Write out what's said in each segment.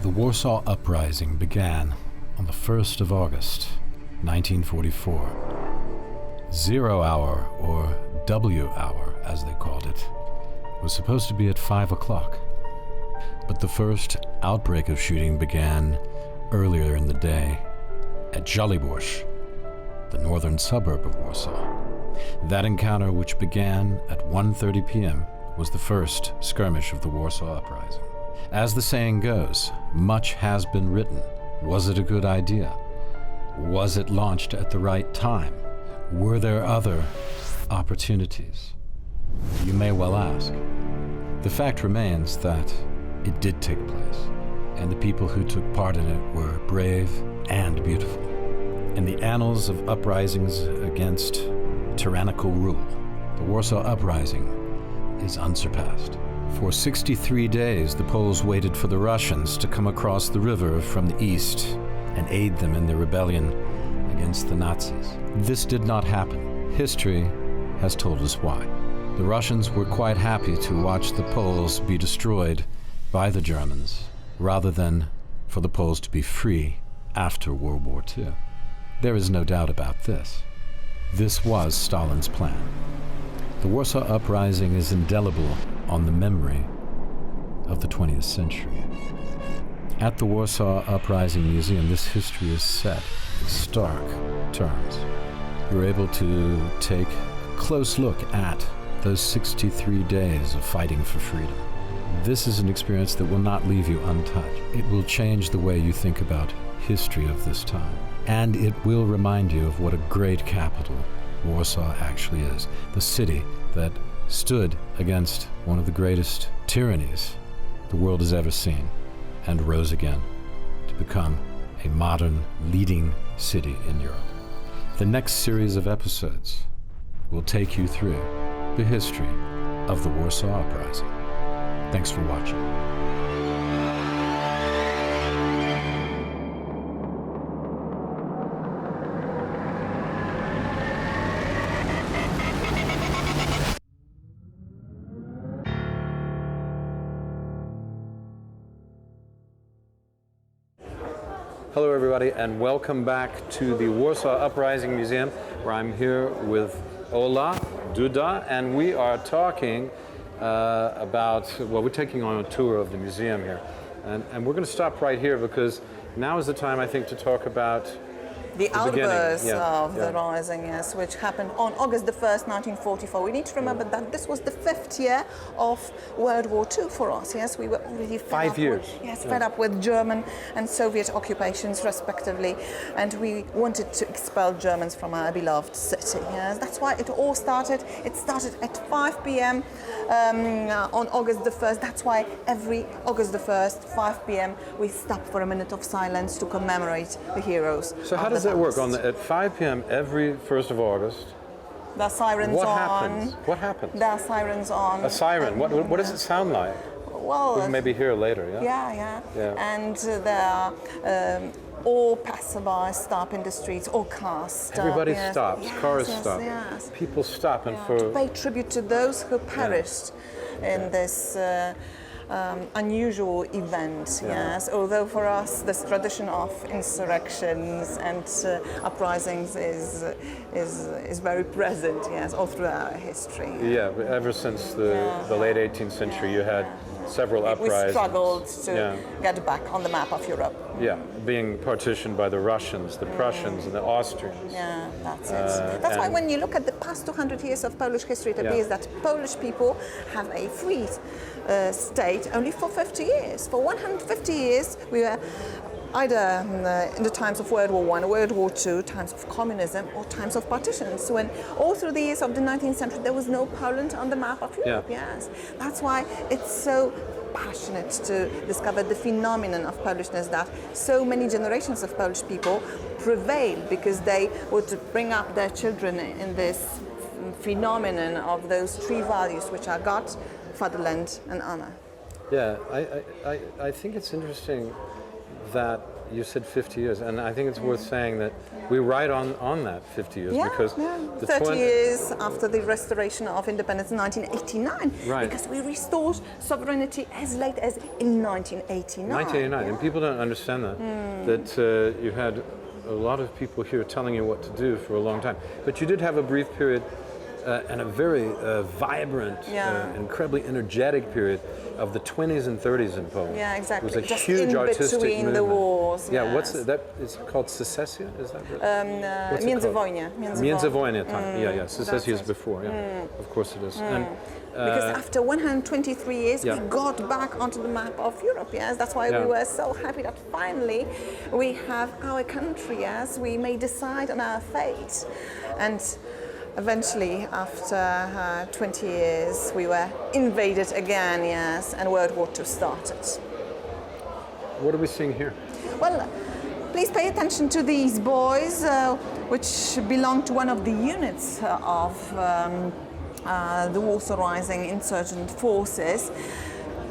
The Warsaw Uprising began on the 1st of August, 1944. 0 hour, or W hour as they called it, was supposed to be at 5 o'clock. But the first outbreak of shooting began earlier in the day at Joliborz, the northern suburb of Warsaw. That encounter, which began at 1:30 p.m., was the first skirmish of the Warsaw Uprising. As the saying goes, much has been written. Was it a good idea? Was it launched at the right time? Were there other opportunities? You may well ask. The fact remains that it did take place, and the people who took part in it were brave and beautiful. In the annals of uprisings against tyrannical rule, the Warsaw Uprising is unsurpassed. For 63 days, the Poles waited for the Russians to come across the river from the east and aid them in their rebellion against the Nazis. This did not happen. History has told us why. The Russians were quite happy to watch the Poles be destroyed by the Germans, rather than for the Poles to be free after World War II. There is no doubt about this. This was Stalin's plan. The Warsaw Uprising is indelible on the memory of the 20th century. At the Warsaw Uprising Museum, this history is set in stark terms. You're able to take a close look at those 63 days of fighting for freedom. This is an experience that will not leave you untouched. It will change the way you think about history of this time. And it will remind you of what a great capital Warsaw actually is. The city that stood against one of the greatest tyrannies the world has ever seen and rose again to become a modern leading city in Europe. The next series of episodes will take you through the history of the Warsaw Uprising. Thanks for watching. Hello everybody, and welcome back to the Warsaw Uprising Museum, where I'm here with Ola, Duda, and we are talking we're taking on a tour of the museum here. And we're going to stop right here because now is the time, I think, to talk about the outburst of the Rising, yes, which happened on August the 1st, 1944. We need to remember that this was the 5th year of World War II for us, yes. We were already fed up with German and Soviet occupations, respectively, and we wanted to expel Germans from our beloved city, yes. That's why it all started. It started at 5 p.m. On August the 1st. That's why every August the 1st, 5 p.m., we stop for a minute of silence to commemorate the heroes. So how does that work? At 5 p.m. every 1st of August, the sirens on. What happens? There are sirens on. A siren. What does it sound like? Well, we'll maybe hear later. Yeah. And there are all passersby stop in the streets, all cars stop. Everybody stops. Cars stop. Yes. People stop to pay tribute to those who perished in this unusual event, yes. Although for us this tradition of insurrections and uprisings is very present, yes, all through our history. Yeah, but ever since the late 18th century, you had several uprisings. We struggled to get back on the map of Europe. Yeah, being partitioned by the Russians, the Prussians, and the Austrians. Yeah, that's it. That's why when you look at the past 200 years of Polish history, it appears that Polish people have a free state only for 50 years. For 150 years, we were either in the times of World War I, World War II, times of communism, or times of partitions. So when all through the years of the 19th century, there was no Poland on the map of Europe, yes. That's why it's so passionate to discover the phenomenon of Polishness, that so many generations of Polish people prevailed because they would bring up their children in this phenomenon of those three values, which are God, fatherland, and honor. Yeah, I think it's interesting that you said 50 years, and I think it's worth saying that we write on that 50 years because the 30 years after the restoration of independence in 1989, right. because we restored sovereignty as late as in 1989. 1989, and people don't understand that you had a lot of people here telling you what to do for a long time, but you did have a brief period and a very vibrant, incredibly energetic period of the 20s and 30s in Poland. Yeah, exactly. It was a just huge in artistic between movement. the wars. Yeah, yes. what's that? It's called secession. Is that right? Międzywojnie. Międzywojnie time. Yeah. Secession is before. Yeah, of course it is. And, because after 123 years, we got back onto the map of Europe. Yes, that's why we were so happy that finally we have our country. Yes, we may decide on our fate, and eventually, after 20 years, we were invaded again, yes, and World War II started. What are we seeing here? Well, please pay attention to these boys, which belong to one of the units of the Warsaw Rising Insurgent forces.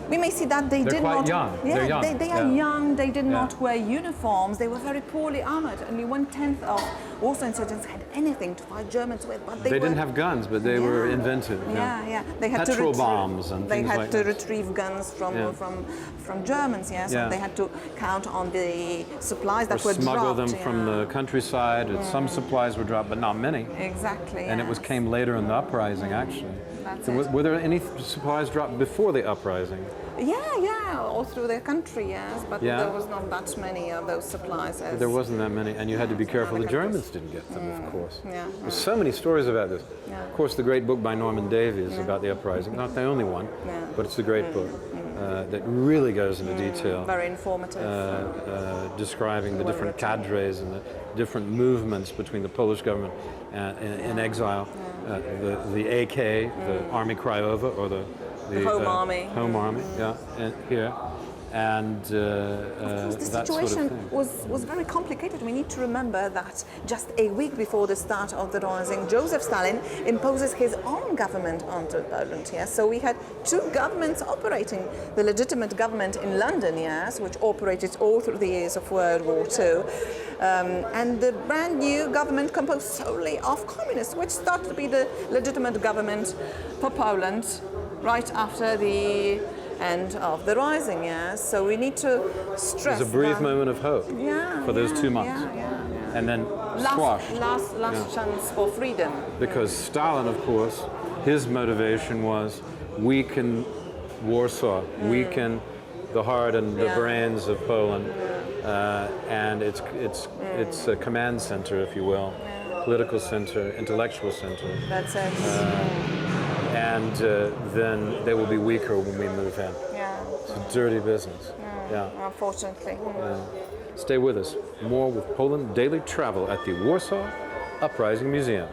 We may see that They're quite young. Yeah, they're young. They are young. They did not wear uniforms. They were very poorly armored. Only 1/10 of Warsaw insurgents had anything to fight Germans with. But they didn't have guns, but they were inventive. Yeah. They had petrol bombs and they things had like to that. retrieve guns from Germans. Yeah, so they had to count on the supplies that were smuggle dropped. them from the countryside. Some supplies were dropped, but not many. Exactly. And it came later in the uprising, actually. That's So were there any supplies dropped before the uprising? Yeah, all through the country, yes, but there was not that many of those supplies. There wasn't that many, and you had to be careful the Germans didn't get them, of course. There's so many stories about this. Of course, the great book by Norman Davies about the uprising, not the only one, but it's a great book that really goes into detail. Very informative. Describing the different cadres and the different movements between the Polish government in exile, the AK, the Army Krajowa, or the Home Army. Home Army, and here. And of course, the that situation sort of thing. was very complicated. We need to remember that just a week before the start of the Rising, Joseph Stalin imposes his own government onto Poland. Yes, so we had two governments operating: the legitimate government in London, yes, which operated all through the years of World War II, and the brand new government composed solely of communists, which started to be the legitimate government for Poland right after the end of the Rising, yes. So we need to stress. There's a brief moment of hope for those 2 months. And then squashed. Last chance for freedom. Because Stalin, of course, his motivation was weaken Warsaw, weaken the heart and the brains of Poland, and its a command center, if you will, political center, intellectual center. That's it. And then they will be weaker when we move in. It's a dirty business. Unfortunately. Stay with us. More with Poland Daily Travel at the Warsaw Uprising Museum.